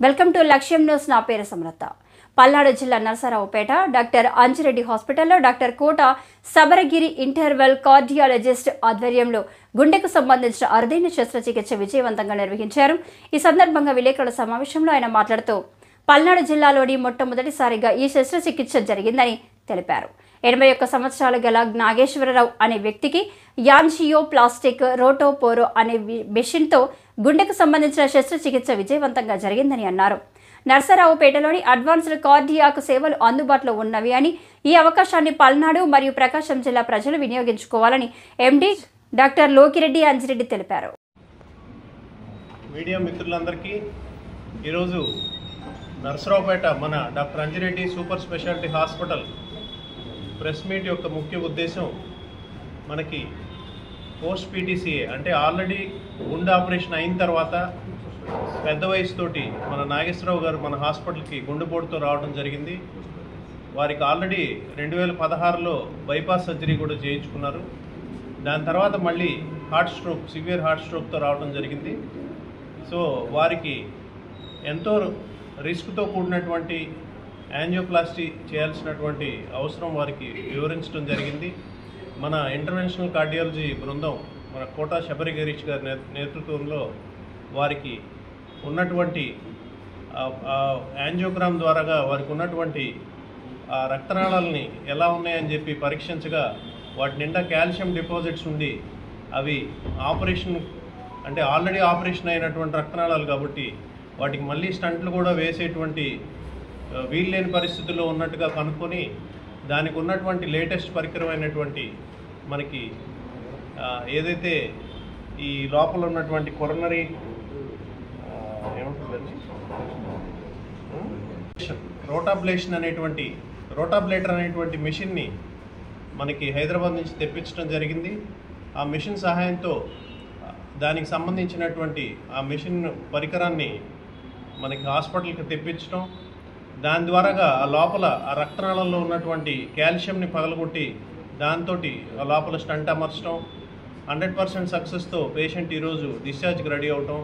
Welcome to లక్ష్యం news. నా పేరు సమరత. పల్నాడు జిల్లా నరసరావుపేట డాక్టర్ అంజిరెడ్డి హాస్పిటల్లో డాక్టర్ కోట సబరగిరి ఇంటర్వెల్ కార్డియాలజిస్ట్ ఆధ్వర్యంలో గుండెకు సంబంధించిన అరుదైన శస్త్రచికిత్స విజయవంతంగా నిర్వహించారు. ఈ సందర్భంగా విలేకరుల సమావేశంలో ఆయన మాట్లాడుతూ పల్నాడు జిల్లాలోని మొట్టమొదటిసారిగా ఈ శస్త్రచికిత్స జరిగిందని తెలిపారు. 81 సంవత్సరాలు గల నాగేశ్వరరావు అనే వ్యక్తికి యాంజియో ప్లాస్టిక్ రోటోపోరో అనే మెషిన్తో గుండెకు సంబంధించిన శస్త్రచికిత్స విజయవంతంగా జరిగిందని అన్నారు. నర్సరావుపేటలోని అడ్వాన్స్డ్ కార్డియాక్ సేవలు అందుబాటులో ఉన్నవి అని, ఈ అవకాశాన్ని పల్నాడు మరియు ప్రకాశం జిల్లా ప్రజలు వినియోగించుకోవాలని ఎండి డాక్టర్ లోకిరెడ్డి అంజిరెడ్డి తెలిపారు. మీడియా మిత్రులందరికీ ఈరోజు నర్సరావుపేట మన doctor Anjireddy super speciality hospital press meet యొక్క ముఖ్య ఉద్దేశం మనకి పోస్ట్ పీటీసీఏ అంటే ఆల్రెడీ గుండె ఆపరేషన్ అయిన తర్వాత పెద్ద వయసుతోటి మన నాగేశ్వరరావు గారు మన హాస్పిటల్కి గుండెపోటుతో రావడం జరిగింది. వారికి ఆల్రెడీ 2016లో బైపాస్ సర్జరీ కూడా చేయించుకున్నారు. దాని తర్వాత మళ్ళీ హార్ట్ స్ట్రోక్, సివియర్ హార్ట్ స్ట్రోక్తో రావడం జరిగింది. సో వారికి ఎంతో రిస్క్తో కూడినటువంటి యాంజియోప్లాస్టీ చేయాల్సినటువంటి అవసరం వారికి వివరించడం జరిగింది. మన ఇంటర్వెన్షనల్ కార్డియాలజీ బృందం మన కోట శబరిగిరీష్ గారి నేతృత్వంలో వారికి ఉన్నటువంటి యాంజియోగ్రామ్ ద్వారాగా వారికి ఉన్నటువంటి రక్తనాళాలని ఎలా ఉన్నాయని చెప్పి పరీక్షించగా వాటి నిండా కాల్షియం డిపాజిట్స్ ఉండి అవి ఆపరేషన్ అంటే ఆల్రెడీ ఆపరేషన్ అయినటువంటి రక్తనాళాలు కాబట్టి వాటికి మళ్ళీ స్టంట్లు కూడా వేసేటువంటి వీల్లేని పరిస్థితుల్లో ఉన్నట్టుగా కనుక్కొని దానికి ఉన్నటువంటి లేటెస్ట్ పరికరం అయినటువంటి మనకి ఏదైతే ఈ లోపల ఉన్నటువంటి కొరనరీ ఏముంటుందండి రోటాబ్లేటర్ అనేటువంటి మిషన్ని మనకి హైదరాబాద్ నుంచి తెప్పించడం జరిగింది. ఆ మిషన్ సహాయంతో దానికి సంబంధించినటువంటి ఆ మిషన్ పరికరాన్ని మనకి హాస్పిటల్కి తెప్పించడం, దాని ద్వారాగా ఆ లోపల ఆ రక్తనాళంలో ఉన్నటువంటి కాల్షియంని పగలగొట్టి దాంతో ఆ లోపల స్టంట్ అమర్చడం, 100% సక్సెస్తో పేషెంట్ ఈరోజు డిశ్చార్జ్కి రెడీ అవటం.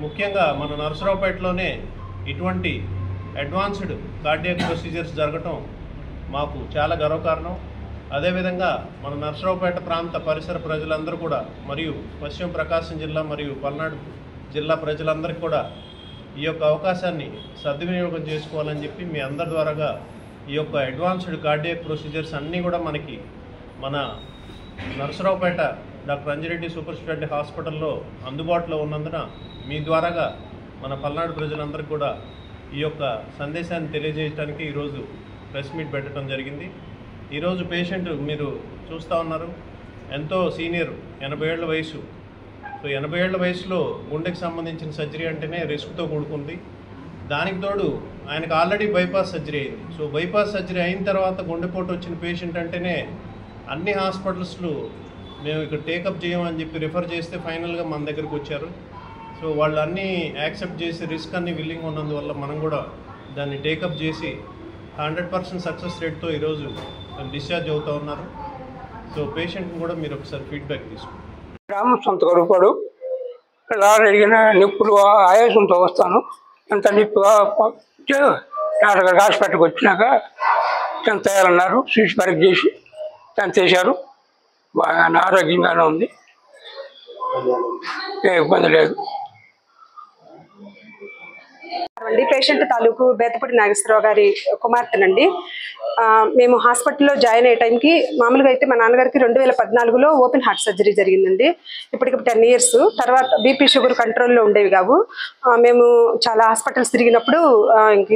ముఖ్యంగా మన నర్సరావుపేటలోనే ఇటువంటి అడ్వాన్స్డ్ కార్డియాక్ ప్రొసీజర్స్ జరగటం మాకు చాలా గర్వకారణం. అదేవిధంగా మన నర్సరావుపేట ప్రాంత పరిసర ప్రజలందరూ కూడా మరియు పశ్చిమ ప్రకాశం జిల్లా మరియు పల్నాడు జిల్లా ప్రజలందరికీ కూడా ఈ యొక్క అవకాశాన్ని సద్వినియోగం చేసుకోవాలని చెప్పి మీ అందరి ద్వారాగా ఈ యొక్క అడ్వాన్స్డ్ కార్డియాక్ ప్రొసీజర్స్ అన్నీ కూడా మనకి మన Narasaraopet doctor Anjireddy super speciality హాస్పిటల్లో అందుబాటులో ఉన్నందున మీ ద్వారాగా మన పల్నాడు ప్రజలందరికీ కూడా ఈ యొక్క సందేశాన్ని తెలియజేయడానికి ఈరోజు ప్రెస్ మీట్ పెట్టడం జరిగింది. ఈరోజు పేషెంట్ మీరు చూస్తూ ఉన్నారు, ఎంతో సీనియర్, 80 ఏళ్ల వయసు. సో 80 ఏళ్ల వయసులో గుండెకి సంబంధించిన సర్జరీ అంటేనే రిస్క్తో కూడుకుంది. దానికి తోడు ఆయనకు ఆల్రెడీ బైపాస్ సర్జరీ అయింది. సో బైపాస్ సర్జరీ అయిన తర్వాత గుండెపోటు వచ్చిన పేషెంట్ అంటేనే అన్ని హాస్పిటల్స్లో మేము ఇక్కడ టేకప్ చేయమని చెప్పి రిఫర్ చేస్తే ఫైనల్గా మన దగ్గరికి వచ్చారు. సో వాళ్ళు అన్నీ యాక్సెప్ట్ చేసి రిస్క్ అన్నీ విల్లింగ్ ఉన్నందువల్ల మనం కూడా దాన్ని టేకప్ చేసి 100% సక్సెస్ రేట్తో ఈరోజు డిశ్చార్జ్ అవుతూ ఉన్నారు. సో పేషెంట్ని కూడా మీరు ఒకసారి ఫీడ్బ్యాక్ తీసుకోండి. గ్రామం సొంత కరుపాడు అడిగిన నిప్పులు ఆయాసంతో వస్తాను. ఎంత నిప్పుగా డాక్టర్ హాస్పిటల్కి వచ్చినాక ఎంత వేయాలన్నారు, సీట్ పరీక్ష చేసి ఎంత వేశారు. బాగా ఆరోగ్యంగానే ఉంది, ఏ ఇబ్బంది లేదు. పేషెంట్ తాలూకు బేతపూడి నాగేశ్వరరావు గారి కుమార్తెనండి. మేము హాస్పిటల్లో జాయిన్ అయ్యే టైంకి మామూలుగా అయితే మా నాన్నగారికి 2014లో ఓపెన్ హార్ట్ సర్జరీ జరిగిందండి. ఇప్పటికి 10 ఇయర్స్ తర్వాత బీపీ షుగర్ కంట్రోల్లో ఉండేవి కావు. మేము చాలా హాస్పిటల్స్ తిరిగినప్పుడు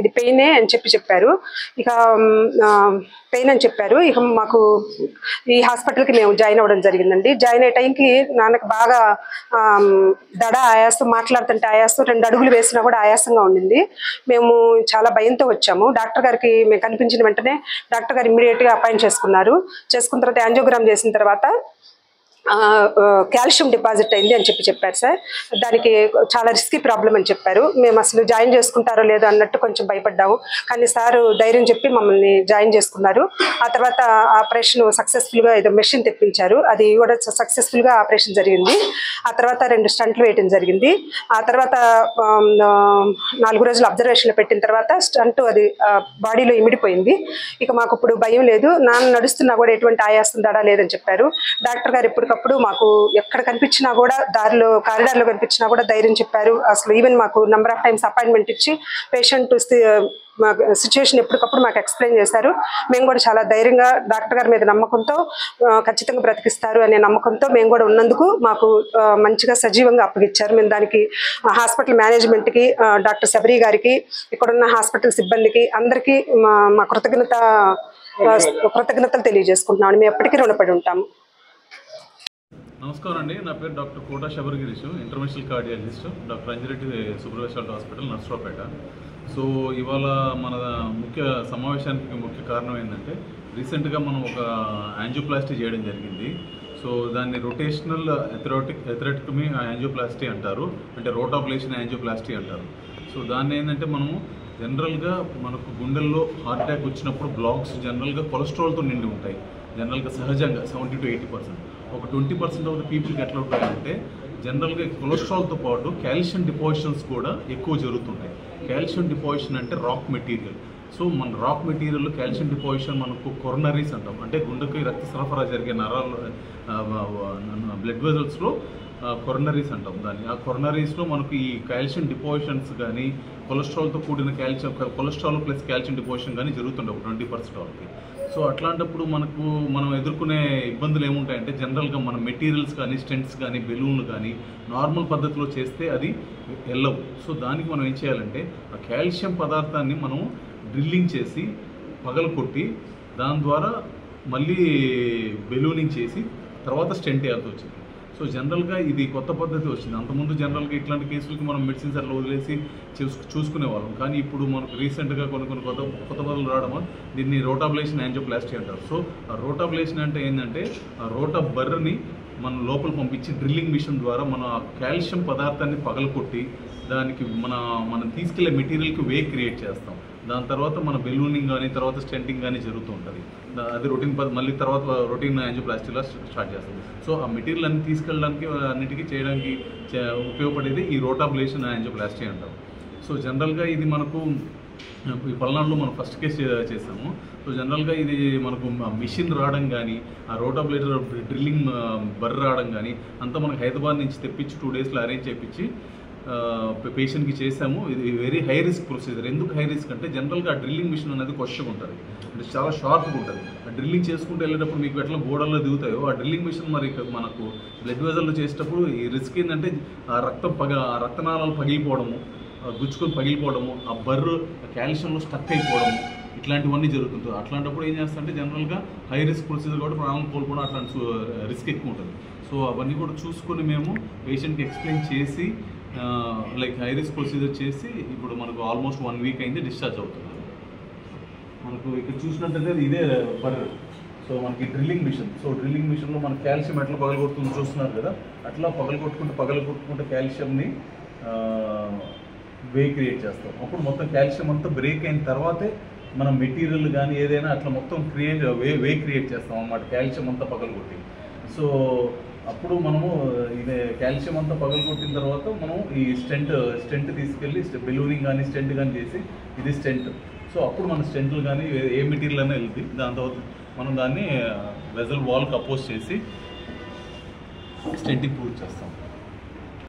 ఇది పెయినే అని చెప్పారు. ఇక పెయిన్ అని చెప్పారు. ఇక మాకు ఈ హాస్పిటల్కి మేము జాయిన్ అవ్వడం జరిగిందండి. జాయిన్ అయ్యే టైంకి నాన్నకు బాగా దడ ఆయాసం, మాట్లాడుతుంటే ఆయాసం, 2 అడుగులు వేసినా కూడా ఆయాసంగా ఉండింది. మేము చాలా భయంతో వచ్చాము. డాక్టర్ గారికి మేము కనిపించిన వెంటనే డాక్టర్ గారు ఇమ్మీడియట్గా అపాయింట్ చేసుకున్నారు. చేసుకున్న తర్వాత యాంజియోగ్రామ్ చేసిన తర్వాత కాల్షియం డిపాజిట్ అయింది అని చెప్పారు సార్. దానికి చాలా రిస్కీ ప్రాబ్లం అని చెప్పారు. మేము అసలు జాయిన్ చేసుకుంటారో లేదో అన్నట్టు కొంచెం భయపడ్డాము. కానీ సార్ ధైర్యం చెప్పి మమ్మల్ని జాయిన్ చేసుకున్నారు. ఆ తర్వాత ఆపరేషన్ సక్సెస్ఫుల్గా ఏదో మెషిన్ తెప్పించారు. అది కూడా సక్సెస్ఫుల్గా ఆపరేషన్ జరిగింది. ఆ తర్వాత 2 స్టంట్లు వేయడం జరిగింది. ఆ తర్వాత 4 రోజులు అబ్జర్వేషన్లో పెట్టిన తర్వాత స్టంట్ అది బాడీలో ఇమిడిపోయింది. ఇక మాకు ఇప్పుడు భయం లేదు. నాన్న నడుస్తున్నా కూడా ఎటువంటి ఆయాసం దాడా లేదని చెప్పారు. డాక్టర్ గారు ఎప్పటికప్పుడు మాకు ఎక్కడ కనిపించినా కూడా దారిలో కారిడార్లో కనిపించినా కూడా ధైర్యం చెప్పారు. అసలు ఈవెన్ మాకు నెంబర్ ఆఫ్ టైమ్స్ అపాయింట్మెంట్ ఇచ్చి పేషెంట్ సిచ్యువేషన్ ఎప్పటికప్పుడు మాకు ఎక్స్ప్లెయిన్ చేశారు. మేము కూడా చాలా ధైర్యంగా డాక్టర్ గారి మీద నమ్మకంతో ఖచ్చితంగా బ్రతికిస్తారు అనే నమ్మకంతో మేము కూడా ఉన్నందుకు మాకు మంచిగా సజీవంగా అప్పగిచ్చారు. మేము దానికి హాస్పిటల్ మేనేజ్మెంట్కి, డాక్టర్ శబరి గారికి, ఇక్కడున్న హాస్పిటల్ సిబ్బందికి అందరికీ మా కృతజ్ఞతలు తెలియజేసుకుంటున్నాం. మేము ఎప్పటికీ రుణపడి ఉంటాము. నమస్కారం అండి. నా పేరు doctor Kota Sabarigirish, international cardiologist, doctor Anjireddy super hospital, Narasaraopet. So ఇవాళ మన ముఖ్య సమావేశానికి ముఖ్య కారణం ఏంటంటే రీసెంట్గా మనం ఒక యాంజియోప్లాస్టీ చేయడం జరిగింది. సో దాన్ని రొటేషనల్ ఎథెరెక్టమీ యాంజియోప్లాస్టీ అంటారు, అంటే రోటాబ్లేషన్ యాంజియోప్లాస్టీ అంటారు. సో దాన్ని ఏంటంటే మనము జనరల్గా మనకు గుండెల్లో హార్ట్ అటాక్ వచ్చినప్పుడు బ్లాక్స్ జనరల్గా కొలెస్ట్రాల్తో నిండి ఉంటాయి. జనరల్గా సహజంగా 70 to 80%. ఒక 20% ఆఫ్ ద పీపుల్కి ఎట్లా ఉంటాయంటే జనరల్గా కొలెస్ట్రాల్తో పాటు కాల్షియం డిపాజిషన్స్ కూడా ఎక్కువ జరుగుతుంటాయి. కాల్షియం డిపాజిషన్ అంటే రాక్ మెటీరియల్. సో మన రాక్ మెటీరియల్ కాల్షియం డిపాజిషన్ మనకు కొరనరీస్ అంటాం, అంటే గుండెకి రక్త సరఫరా జరిగే నరాలు బ్లడ్ వెజల్స్లో కొరనరీస్ అంటాం దాన్ని. ఆ కొరనరీస్లో మనకు ఈ కాల్షియం డిపాజిషన్స్ కానీ కొలెస్ట్రాల్తో కూడిన కొలెస్ట్రాల్ ప్లస్ కాల్షియం డిపాజిషన్ కానీ జరుగుతుంటాయి 20% వాళ్ళకి. సో అట్లాంటప్పుడు మనం ఎదుర్కొనే ఇబ్బందులు ఏముంటాయంటే జనరల్గా మన మెటీరియల్స్ కానీ స్టెంట్స్ కానీ బెలూన్లు కానీ నార్మల్ పద్ధతిలో చేస్తే అది వెళ్ళవు. సో దానికి మనం ఏం చేయాలంటే ఆ కాల్షియం పదార్థాన్ని మనం డ్రిల్లింగ్ చేసి పగలకొట్టి దాని ద్వారా మళ్ళీ బెలూనింగ్ చేసి తర్వాత స్టెంట్ వేయాల్సి వచ్చింది. సో జనరల్గా ఇది కొత్త పద్ధతి వచ్చింది. అంతకుముందు జనరల్గా ఇట్లాంటి కేసులకి మనం మెడిసిన్స్ అట్లా వదిలేసి చూసుకునేవాళ్ళం. కానీ ఇప్పుడు మనకు రీసెంట్గా కొన్ని కొత్త పద్ధతులు రావడం దీన్ని రోటాబ్లేషన్ యాంజియోప్లాస్టీ అంటారు. సో ఆ రోటాబ్లేషన్ అంటే ఏంటంటే ఆ రోటా బర్ని మనం లోపల పంపించి డ్రిల్లింగ్ మిషన్ ద్వారా మన కాల్షియం పదార్థాన్ని పగలకొట్టి దానికి మనం తీసుకెళ్లే మెటీరియల్కి వే క్రియేట్ చేస్తాం. దాని తర్వాత మన బెలూనింగ్ కానీ తర్వాత స్టెంటింగ్ కానీ జరుగుతూ ఉంటుంది. అది మళ్ళీ తర్వాత రొటీన్ యాంజియోప్లాస్టీలో స్టార్ట్ చేస్తుంది. సో ఆ మెటీరియల్ అన్ని తీసుకెళ్ళడానికి అన్నిటికీ చేయడానికి ఉపయోగపడేది ఈ రోటాబ్లేషన్ యాంజియోప్లాస్టీ అంటారు. సో జనరల్గా ఇది మనకు ఈ పల్నాడులో మనం ఫస్ట్ కేసు చేసాము. సో జనరల్గా ఇది మనకు మిషన్ రావడం కానీ ఆ రోటాబ్లేటర్ డ్రిల్లింగ్ బర్ర రావడం కానీ అంతా మనకు హైదరాబాద్ నుంచి తెప్పించి 2 daysలో అరేంజ్ చేయించి పేషెంట్కి చేసాము. ఇది వెరీ హై రిస్క్ ప్రొసీజర్. ఎందుకు హై రిస్క్ అంటే జనరల్గా ఆ డ్రిల్లింగ్ మిషన్ అనేది క్వశ్చన్ ఉంటుంది, అంటే చాలా షార్ప్గా ఉంటుంది. ఆ డ్రిల్లింగ్ చేసుకుంటూ వెళ్ళేటప్పుడు మీకు ఎట్లా గోడల్లో దిగుతాయో ఆ డ్రిల్లింగ్ మిషన్ మరి మనకు బ్లడ్ వెజల్లో చేసేటప్పుడు ఈ రిస్క్ ఏంటంటే ఆ రక్తనాళాలు పగిలిపోవడము, గుచ్చుకొని పగిలిపోవడము, ఆ బర్రు కాల్షియంలో స్టక్ అయిపోవడము, ఇట్లాంటివన్నీ జరుగుతుంటుంది. అట్లాంటప్పుడు ఏం చేస్తారంటే జనరల్గా హై రిస్క్ ప్రొసీజర్ కూడా ప్రాణాలను కోల్పోవడం అట్లాంటి రిస్క్ ఎక్కువ ఉంటుంది. సో అవన్నీ కూడా చూసుకొని మేము పేషెంట్కి ఎక్స్ప్లెయిన్ చేసి లైక్ హై రిస్క్ ప్రొసీజర్ చేసి ఇప్పుడు మనకు ఆల్మోస్ట్ 1 week అయింది, డిశ్చార్జ్ అవుతున్నారు. మనకు ఇక్కడ చూసినట్టయితే ఇదే బర్రు. సో మనకి డ్రిల్లింగ్ మిషన్. సో డ్రిల్లింగ్ మిషన్లో మన కాల్షియం ఎట్లా పగలగొడుతుందో చూస్తున్నారు కదా, అట్లా పగలగొట్టుకుంటే కాల్షియంని వే క్రియేట్ చేస్తాం. అప్పుడు మొత్తం కాల్షియం అంతా బ్రేక్ అయిన తర్వాతే మనం మెటీరియల్ కానీ ఏదైనా అట్లా మొత్తం వే క్రియేట్ చేస్తాం అన్నమాట, కాల్షియం అంతా పగలగొట్టి. సో అప్పుడు మనము ఇదే కాల్షియం అంతా పగలగొట్టిన తర్వాత మనం ఈ స్టెంట్ తీసుకెళ్ళి బెలూనింగ్ కానీ స్టెంట్ కానీ చేసి ఇది స్టెంట్. సో అప్పుడు మన స్టెంట్లు కానీ ఏ మెటీరియల్ అయినా వెళ్తుంది. దాని తర్వాత మనం దాన్ని వెజల్ వాల్కి అపోజ్ చేసి స్టెంటింగ్ పూర్తి చేస్తాం.